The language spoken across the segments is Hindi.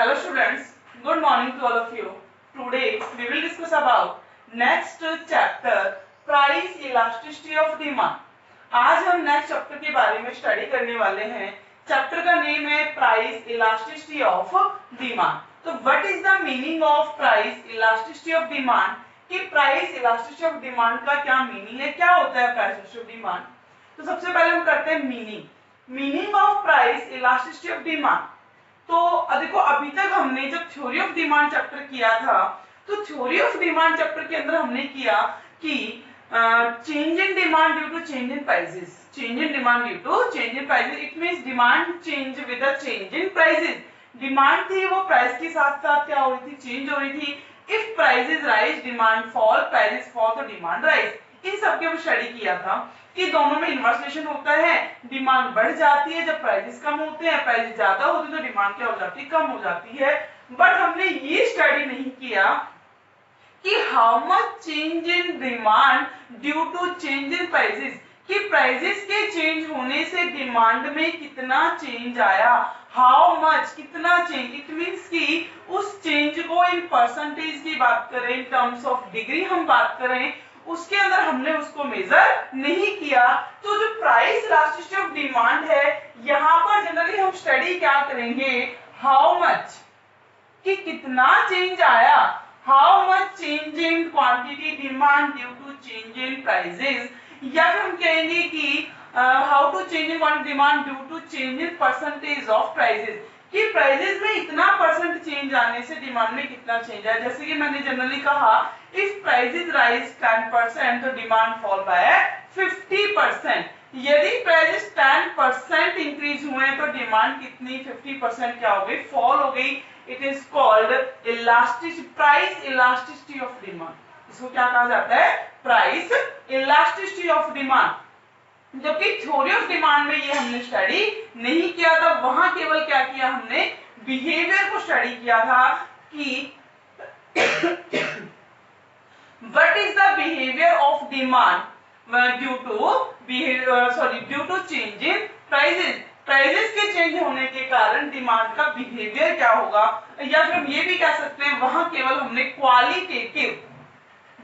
Hello students, good morning to all of you. Today we will discuss about next chapter price elasticity of demand. आज हम नेक्स्ट चैप्टर के बारे में स्टडी करने वाले हैं. चैप्टर का नेम है प्राइस इलास्टिसिटी ऑफ डिमांड. तो what is the meaning of price elasticity of demand? कि प्राइस इलास्टिसिटी ऑफ डिमांड का क्या मीनिंग है, क्या होता है प्राइस इलास्टिसिटी ऑफ डिमांड. तो सबसे पहले हम करते हैं meaning of price elasticity of demand. तो देखो अभी तक हमने जब थ्योरी ऑफ डिमांड चैप्टर किया था तो थ्योरी ऑफ डिमांड चैप्टर के अंदर हमने किया कि change in demand due to change in prices. Change in demand due to change in prices, it means demand change with the change in prices. Demand थी वो प्राइस के साथ साथ क्या हो रही थी, चेंज हो रही थी. If prices rise demand fall, prices fall तो डिमांड राइज. इन सब के ऊपर स्टडी किया था कि दोनों में इनवर्स रिलेशन होता है. डिमांड बढ़ जाती है जब प्राइसेस कम होते हैं, प्राइसेस ज्यादा होते तो डिमांड क्या हो जाती है, कम हो जाती है. बट हमने ये स्टडी नहीं किया कि how much change in demand due to change in prices, कि प्राइसेस के चेंज होने से डिमांड में कितना चेंज आया. हाउ मच, कितना चेंज. इट मींस कि उस चेंज को इन परसेंटेज की बात करें, इन टर्म्स ऑफ डिग्री हम बात करें, उसके अंदर हमने उसको मेजर नहीं किया. तो जो प्राइस इलास्टिसिटी ऑफ डिमांड है यहाँ पर जनरली हम स्टडी क्या करेंगे, हाउ मच, कि कितना चेंज आया. How much change in quantity demand due to change in prices, या फिर हम कहेंगे कि how to change in quantity demand due to change in percentage of prices, कि प्राइसेस में इतना परसेंट चेंज आने से डिमांड में कितना चेंज आया. जैसे कि मैंने जनरली कहा इफ प्राइसेस राइज 10% तो डिमांड फॉल बाय 50%. यदि प्राइसेस 10% इंक्रीज हुए तो डिमांड कितनी, 50% क्या हो गई, फॉल हो गई. It is called elasticity, price elasticity of demand. इसको क्या कहा जाता है, प्राइस इलास्टिसिटी ऑफ डिमांड. जबकि थ्योरी ऑफ डिमांड में ये हमने स्टडी नहीं किया था. वहां केवल क्या किया, हमने बिहेवियर को स्टडी किया था कि what is the behavior of demand due to change in prices. Prices के चेंज होने के कारण डिमांड का बिहेवियर क्या होगा. या फिर हम ये भी कह सकते हैं वहां केवल हमने क्वालिटेटिव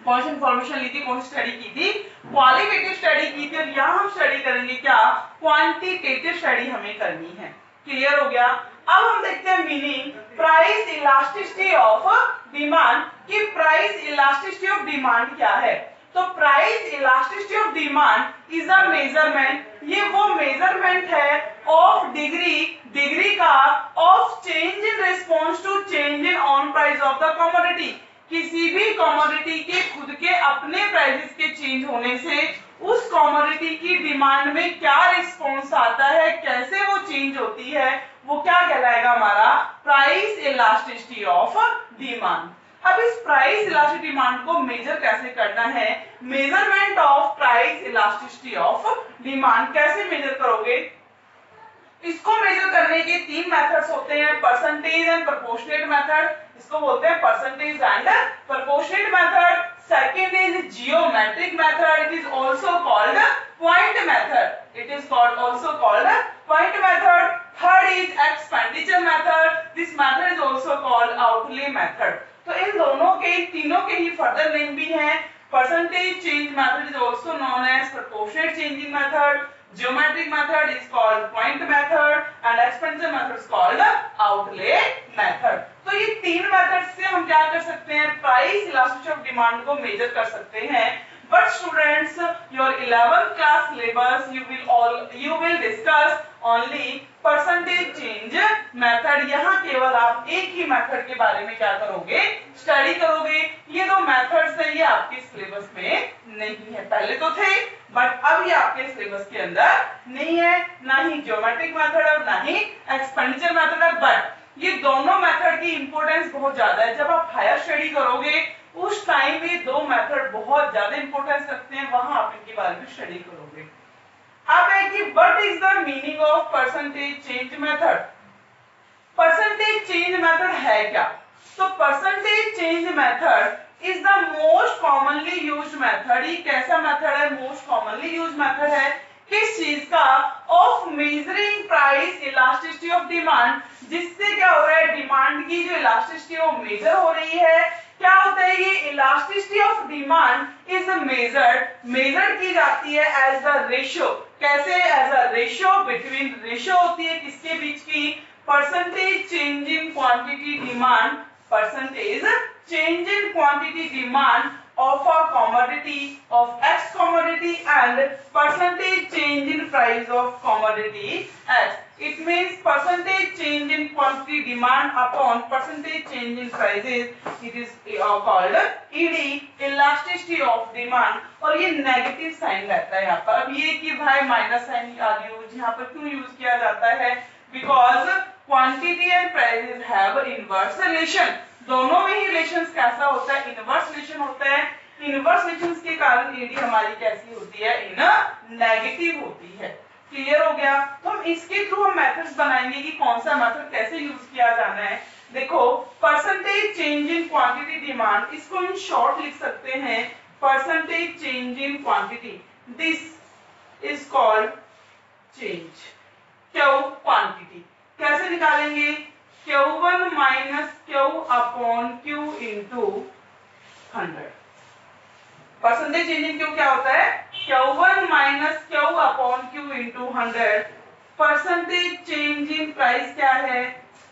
कौन सी इंफॉर्मेशन ली थी, कौन सी स्टडी की थी, क्वालिटेटिव स्टडी की थी. और यहाँ हम स्टडी करेंगे क्या, क्वांटिटेटिव स्टडी हमें करनी है. क्लियर हो गया. अब हम देखते हैं meaning price elasticity of demand, कि प्राइस इलास्टिसिटी ऑफ डिमांड क्या है. तो price elasticity of demand is a measurement, ये वो मेजरमेंट है ऑफ डिग्री का of change in response to change in on price of the commodity. किसी भी कमोडिटी के खुद के अपने प्राइसेस के चेंज होने से उस कमोडिटी की डिमांड में क्या रिस्पांस आता है, कैसे वो चेंज होती है, वो क्या कहलाएगा, हमारा प्राइस इलास्टिसिटी ऑफ डिमांड. अब इस प्राइस इलास्टिसिटी डिमांड को मेजर कैसे करना है, measurement of price elasticity of demand कैसे मेजर करोगे. इसको मेजर करने के तीन मेथड्स होते हैं, परसेंटेज एंड प्रोपोर्शनेट मेथड, इसको बोलते हैं percentage and proportionate method. Second is geometric method, it is also called point method, it is called also called point method. Third is expenditure method, this method is also called outlay method. तो इन दोनों के, तीनों के ही फर्दर नेम भी हैं. Percentage change method is also known as proportionate changing method, geometric method is called point method and expenditure method is called outlay method. तो ये तीन मेथड से हम क्या कर सकते हैं, प्राइस इलास्टिसिटी ऑफ डिमांड को मेजर कर सकते हैं. But students, your 11th class syllabus you will discuss only percentage change method. यहाँ केवल आप एक ही मेथड के बारे में क्या करोगे, स्टडी करोगे. ये दो मेथड्स हैं, ये आपके सिलेबस में नहीं है. पहले तो थे बट अब ये आपके सिलेबस के अंदर नहीं है, ना ही ज्योमेट्रिक मेथड और ना ही एक्सपेंडिचर मेथड है. बट ये दोनों मेथड की इंपॉर्टेंस बहुत ज्यादा है. जब आप हायर स्टडी करोगे उस टाइम ये दो मेथड बहुत ज्यादा इंपॉर्टेंस रखते हैं, वहां आप इनके बारे में स्टडी करोगे. अब है कि what is the meaning of percentage change method. Percentage change method है क्या. तो percentage change method is the most commonly used method. ये कैसा मेथड है, मोस्ट कॉमनली यूज्ड मेथड है. किस चीज का, of measuring price elasticity of demand, जिससे क्या हो रहा है डिमांड की जो इलास्टिसिटी वो मेजर हो रही है। क्या होता है ये elasticity of demand is measured की जाती है एज द रेशियो। कैसे? As a ratio between, ratio होती है किसके बीच की? Percentage change in quantity demand, percentage change in quantity demand of a commodity of X commodity and percentage change in price of commodity X. It means percentage change in quantity demand upon percentage change in prices. It is called ED, elasticity of demand. और ये नेगेटिव साइन रहता है यहाँ पर। अब ये कि भाई माइनस साइन निकालिए, यहाँ पर क्यों यूज किया जाता है? Because quantity and prices have inverse relation. दोनों में ही रिलेशंस कैसा होता है? इनवर्स रिलेशन होता है। इनवर्स रिलेशंस के कारण एडी हमारी कैसी होती है? इन नेगेटिव होती है। क्लियर हो गया? तो हम इसके थ्रू हम मेथड्स बनाएंगे कि कौन सा मेथड कैसे यूज किया जाना है। देखो, percentage change in quantity demand, इसको इन शॉर्ट लिख सकते हैं percentage change in quantity. This is called change Q quantity. कैसे निकालेंगे? Q1 minus Q upon Q into 100। Percentage change इन Q क्या होता है? Q1 minus Q upon Q into 100। Percentage change in price क्या है?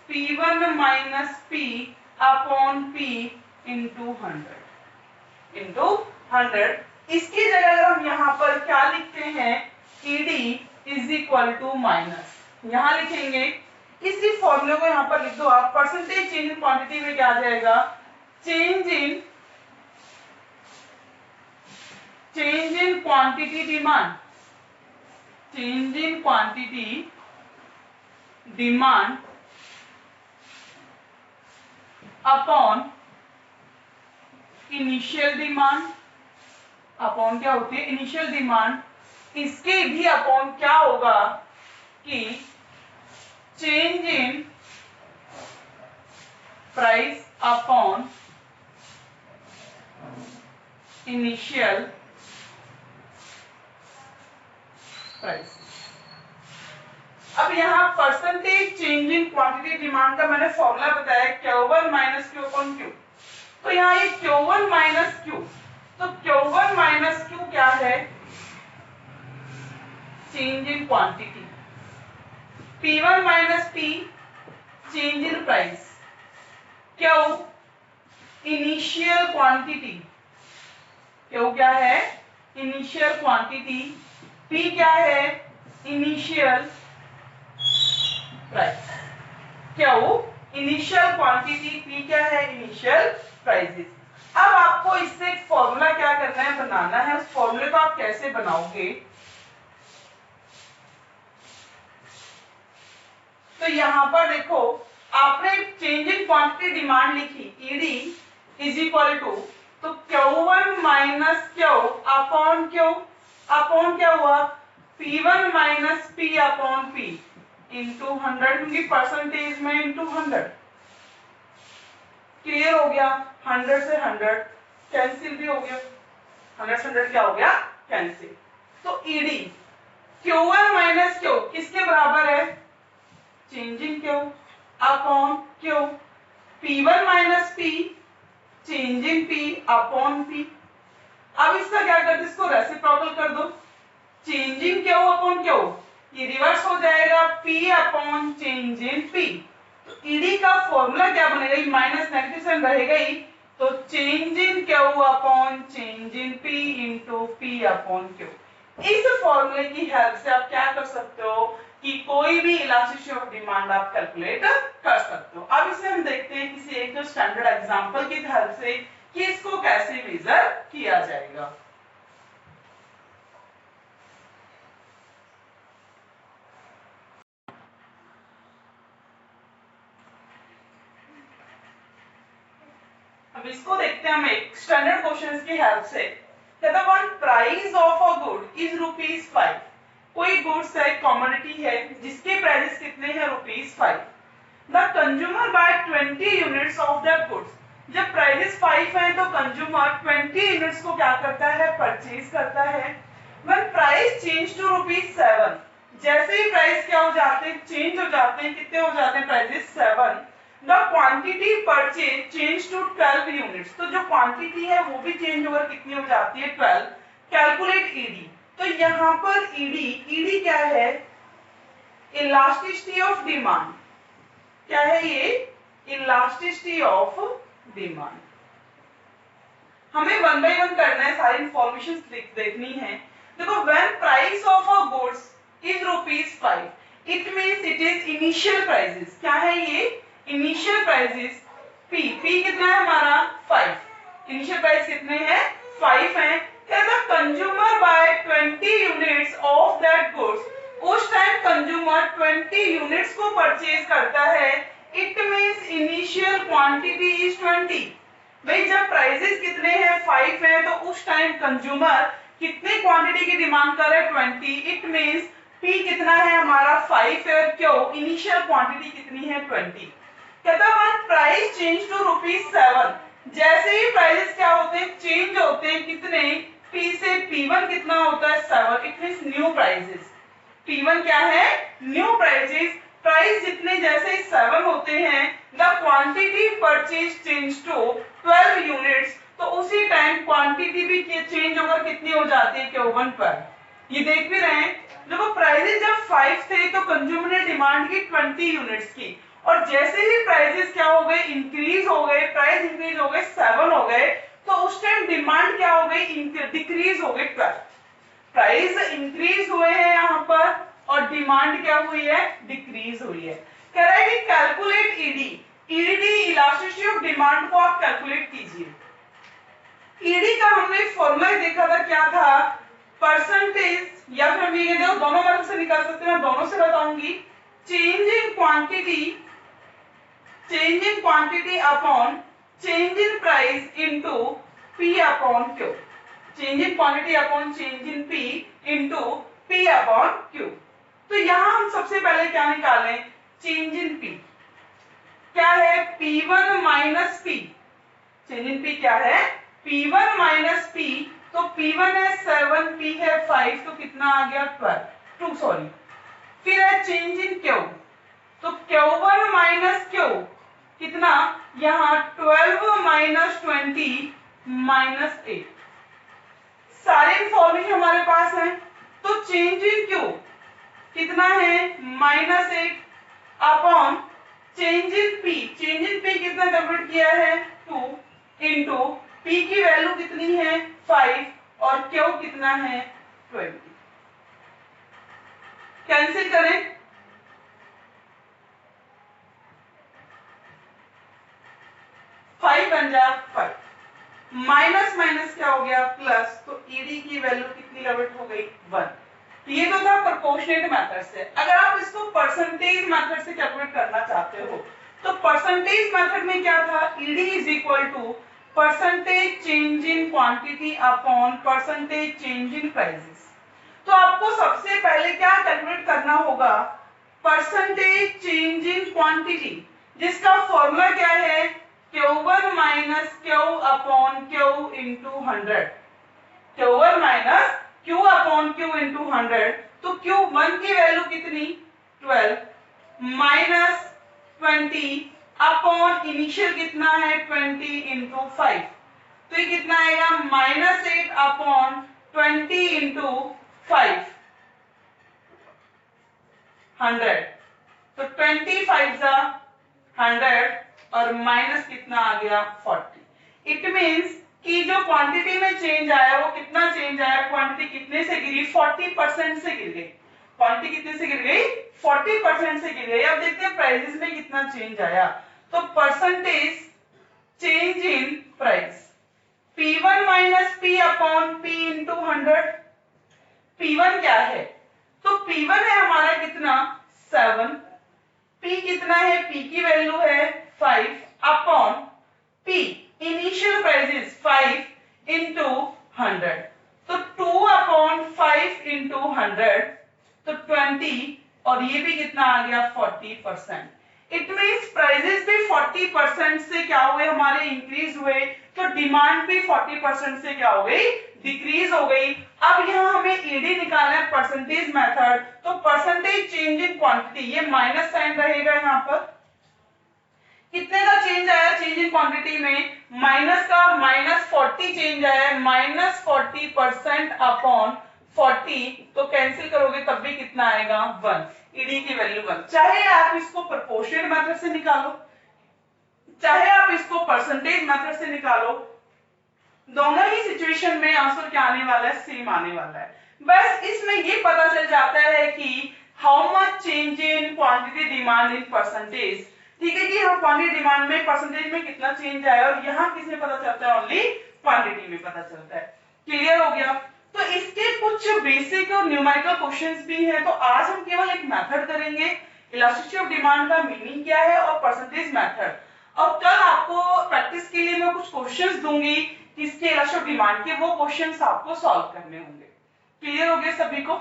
P1 minus P upon P into 100। इसकी जगह अगर हम यहाँ पर क्या लिखते हैं? ED is equal to minus, यहाँ लिखेंगे इसी फॉर्मूले को यहाँ पर लिख दो आप। परसेंटेज चेंज इन क्वांटिटी में क्या आ जाएगा? Change in quantity demand, change in quantity demand upon initial demand, upon क्या होती है? Initial demand. इसके भी अपॉन क्या होगा कि change in price upon initial price. अब यहाँ percentage change in quantity demand का मैंने फॉर्मूला बताया Q1 minus Q upon Q। तो यहाँ ये Q1 माइनस Q, तो Q1 माइनस Q क्या है? Change in quantity. P1 minus P change in price. Q initial quantity, Q क्या है? Initial quantity. P क्या है? Initial price. Q initial quantity, P क्या है? Initial prices. अब आपको इससे एक फॉर्मूला क्या करना है? बनाना है। उस फॉर्मूले को आप कैसे बनाओगे? तो यहाँ पर देखो, आपने चेंज इन क्वांटिटी डिमांड लिखी ED इज इक्वल टू, तो Q1 minus Q upon Q, upon क्या हुआ? P1 minus P upon P into 100, क्योंकि परसेंटेज में इंटू 100। क्लियर हो गया? 100 से 100 कैंसिल भी हो गया, 100 से 100 क्या हो गया? कैंसिल। तो ED Q1 माइनस Q किसके बराबर है? Change in Q upon Q। P1 minus P change in P upon P। अब इसका क्या करते? इसको रेसिप्रोकल कर दो। Change in Q upon Q, ये रिवर्स हो जाएगा P upon change in P। तो ED का फॉर्मूला क्या बनेगा? ये माइनस नेगेटिव साइन रहेगा ही, तो change in Q upon change in P into P upon Q। इस फॉर्मूले की हेल्प से आप क्या कर सकते हो कि कोई भी इलास्टिसिटी ऑफ डिमांड आप कैलकुलेट कर सकते हो। अब इसे हम देखते हैं किसी एक स्टैंडर्ड एग्जांपल की हेल्प से कि इसको कैसे मेजर किया जाएगा। अब इसको देखते हैं हम एक स्टैंडर्ड क्वेश्चंस की हेल्प से। कहता है one price of a good is ₹5। कोई गुड्स है, कमोडिटी है, जिसके प्राइस कितने हैं? ₹5। The consumer buy 20 units of that goods. जब प्राइस 5 है तो कंज्यूमर 20 यूनिट्स को क्या करता है? परचेज करता है। व्हेन प्राइस चेंज टू ₹7, जैसे ही प्राइस क्या हो जाते हैं, चेंज हो जाते हैं, कितने हो जाते हैं prices 7, the quantity purchase change to 12 units, तो जो क्वांटिटी है वो भी चेंज ओवर कितनी हो जाती है 12। कैलकुलेट ईडी, तो यहाँ पर ईडी क्या है, इलास्टिसिटी ऑफ डिमांड, क्या है ये, इलास्टिसिटी ऑफ डिमांड। हमें वन बाय वन करना है, सारी इंफॉर्मेशन देखनी है। देखो, when price of a goods is ₹5, it means it is initial prices, क्या है ये, इनिशियल प्राइसेस। पी कितना है हमारा 5, इनिशियल प्राइस कितने हैं 5 है। कहता consumer buy 20 units of that goods, उस टाइम कंज्यूमर 20 यूनिट्स को परचेज करता है, it means initial quantity is 20। भाई जब प्राइसेस कितने हैं 5 है, तो उस टाइम कंज्यूमर कितने क्वांटिटी की डिमांड कर रहा है 20, इट मींस पी कितना है हमारा 5 है, क्यों, इनिशियल क्वांटिटी कितनी है 20। कहता वन प्राइस चेंज टू ₹7, जैसे ही प्राइसेस क्या होते हैं, चेंज होते हैं, कितने, पी से P1 कितना होता है 7, it means new prices. P1 क्या है, न्यू प्राइसेस। प्राइस जितने जैसे 7 होते हैं, the quantity purchase change to 12 units, तो उसी टाइम क्वांटिटी भी चेंज होकर कितनी हो जाती है, क्यों पर। ये देख भी रहे हैं, देखो प्राइसेस जब 5 थे तो कंज्यूमर ने डिमांड की 20 यूनिट्स की, और जैसे ही प्राइसेस क्या हो गए, इंक्रीज हो गए, प्राइस इंक्रीज हो गए, 7 हो गए, तो उस टाइम डिमांड क्या हो गई, डिक्रीज हो गई 12। प्राइस इंक्रीज हुए हैं यहाँ पर और डिमांड क्या हुई है, डिक्रीज हुई है। कह रहा है कि calculate ED, ED elasticity of demand को आप कैलकुलेट कीजिए। ईडी का हमने फॉर्मूला देखा था, क्या था, परसेंटेज, या फिर हम ये कहते हैं दोनों तरफ से निकाल सकते हैं, मैं दोनों से बताऊंगी। Change in quantity upon change in price into P upon Q, change in quantity upon change in P into P upon Q. तो यहां हम सबसे पहले क्या निकालें, चेंज इन पी, क्या है P1 minus P, change in P क्या है P1 माइनस पी, तो P1 है 7, P है 5, तो कितना आ गया 2 सॉरी। फिर है चेंज इन क्यू, तो Q1 माइनस क्यू कितना, यहाँ 12 माइनस 20 माइनस 8, सारे इंफॉर्मेशन हमारे पास है। तो चेंज इन क्यू कितना है -8 upon change in P, change in P कितना कैलकुलेट किया है 2 इंटू पी की वैल्यू कितनी है 5 और क्यू कितना है 20। कैंसिल करें, बन जा 5, माइनस माइनस क्या हो गया प्लस, तो ईडी की वैल्यू कितनी कैलकुलेट हो गई 1। ये तो था प्रोपोर्शनेट मेथड से। अगर आप इसको परसेंटेज मेथड से कैलकुलेट करना चाहते हो, तो परसेंटेज मेथड में क्या था, ED is equal to percentage change in quantity upon percentage change in prices. तो आपको सबसे पहले क्या कैलकुलेट करना होगा, परसेंटेज चेंज इन क्वांटिटी, जिसका फॉर्मूला क्या है Q1 minus Q upon Q into 100, Q1 minus Q upon Q into 100, तो Q1 की वैल्यू कितनी 12 माइनस 20 अपॉन इनिशियल कितना है 20 इंटू 5, तो ये कितना आएगा -8 अपॉन 20 इंटू 5 100, तो 25 जा 100 और माइनस कितना आ गया 40। इट मींस कि जो क्वांटिटी में चेंज आया वो कितना चेंज आया, क्वांटिटी कितने से गिरी 40% से गिर गई, क्वांटिटी कितने से गिर गई 40% से गिर गई। अब देखते हैं प्राइसेस में कितना चेंज आया, तो percentage change in price P1 minus P upon P into 100, P1 क्या है, तो P1 है हमारा कितना 7, P कितना है, P की वैल्यू है 5 upon P initial prices 5 into 100, तो 2 अपॉन 5 इंटू 100, तो 20, और ये भी कितना आ गया 40%। इट मींस प्राइसेस भी 40% से क्या हुए हमारे इंक्रीज हुए, तो डिमांड भी 40% से क्या हो गई डिक्रीज हो गई। अब यहाँ हमें ईडी निकालना है परसेंटेज मेथड, तो परसेंटेज चेंज इन क्वांटिटी, ये माइनस साइन रहेगा यहाँ पर। कितने का चेंज आया चेंज इन क्वांटिटी में, माइनस का, -40 चेंज आया, -40% अपॉन 40, तो कैंसिल करोगे तब भी कितना आएगा 1, ईडी की वैल्यू 1। चाहे आप इसको प्रोपोर्शनल मेथड से निकालो, चाहे आप इसको परसेंटेज मेथड से निकालो, दोनों ही सिचुएशन में आंसर क्या आने वाला है, सेम आने वाला है। बस इसमें ये पता चल जाता है कि how much change in quantity demand in percentage, ठीक है कि हाँ क्वांटिटी डिमांड में परसेंटेज में कितना चेंज आया, और यहाँ किसमें पता चलता है, ओनली क्वांटिटी में पता चलता है। क्लियर हो गया। तो इसके कुछ बेसिक और न्यूमेरिकल क्वेश्चंस भी हैं, तो आज हम केवल एक मेथड करेंगे, इलास्टिसिटी ऑफ डिमांड का मीनिंग क्या है और परसेंटेज मेथड। और कल आपको प्रैक्टिस के लिए मैं कुछ क्वेश्चंस दूंगी किसके इलास्टिसिटी ऑफ डिमांड के, वो क्वेश्चंस आपको सॉल्व करने होंगे। क्लियर हो गया सभी को।